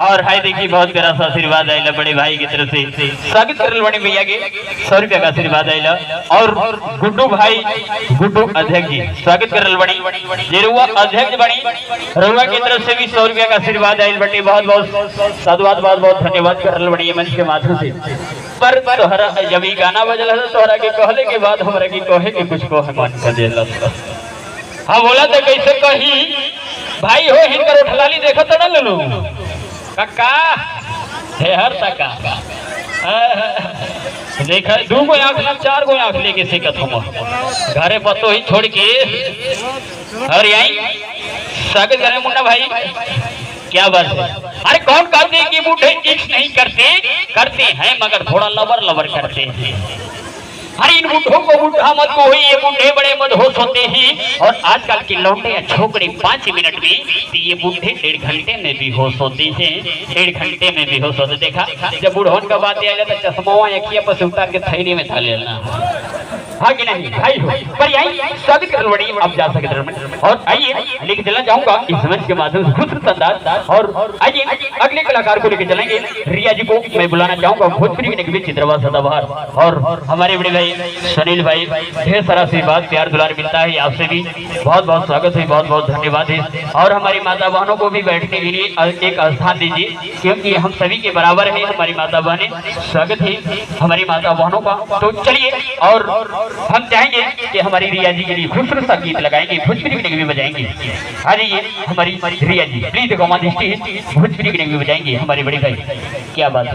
और हाय देखिए बहुत प्यारा सा आशीर्वाद आइला बड़े भाई की तरफ से स्वागत करल बड़ी भैया के 100 रुपया का आशीर्वाद आइला। और गुड्डू भाई गुड्डू अध्यक्ष जी स्वागत करल बड़ी जेरुआ अध्यक्ष बड़ी रुआ की तरफ से भी 100 रुपया का आशीर्वाद आइल बड़ी। बहुत बहुत साधुवाद बहुत बहुत धन्यवाद करल बड़ी मंच के माध्यम से। पर तोहरा जब ये गाना बजल है तोहरा के कहले के बाद हमरा के कहे के कुछ को मन कर देला। हां बोला तो कैसे कही भाई हो हिनकर उठलाली देखत न लेलू काका हे हर तका देखा 2 गो आंख ना 4 गो आंख लेके सिकत हम घरे पतो ही छोड़ के और यही स्वागत करे मुन्ना भाई क्या बात है। अरे कौन कहते हैं कि बूढ़े इश्क नहीं करते हैं मगर थोड़ा लबर लबर करते हैं। अरे इन बूढ़ों को बूढ़ा मत को ये बूढ़े बड़े मदहोश होते हैं और आजकल के लौंडे या छोकरे 5 मिनट में तो ये बूढ़े 1.5 घंटे में भी होश होते हैं। 1.5 घंटे में भी होश होते। देखा जब बूढ़ों का बात आया तो चश्मा अखिया पर से उतार के थैली में डाल लेना। हाँ कि नहीं भाई हो पर यही स्वागत कर बड़ी अब जा सकते और आइए लेके चलना चाहूंगा इस मंच के माध्यम से खूबसूरत अंदाज। और आइए अगले कलाकार को लेके चलेंगे रिया जी को मैं बुलाना चाहूंगा भोजपुरी के बीच चित्रवा सदाबहार और हमारे बड़े भाई सुनील भाई ढेर सारा आशीर्वाद प्यार दुलार मिलता है आपसे भी बहुत बहुत स्वागत है बहुत बहुत धन्यवाद है। और हमारी माता बहनों को भी बैठने के लिए एक स्थान दीजिए क्योंकि हम सभी के बराबर है हमारी माता बहनें। स्वागत है हमारी माता बहनों का। तो चलिए और हम चाहेंगे कि हमारी रिया जी के लिए खूबसूरत सा गीत लगाएंगे भोजपुरी की भी बजाएंगे। आ जाइए हमारी रिया जी प्लीज भोजपुरी की भी बजाएंगे हमारे बड़े भाई क्या बात है।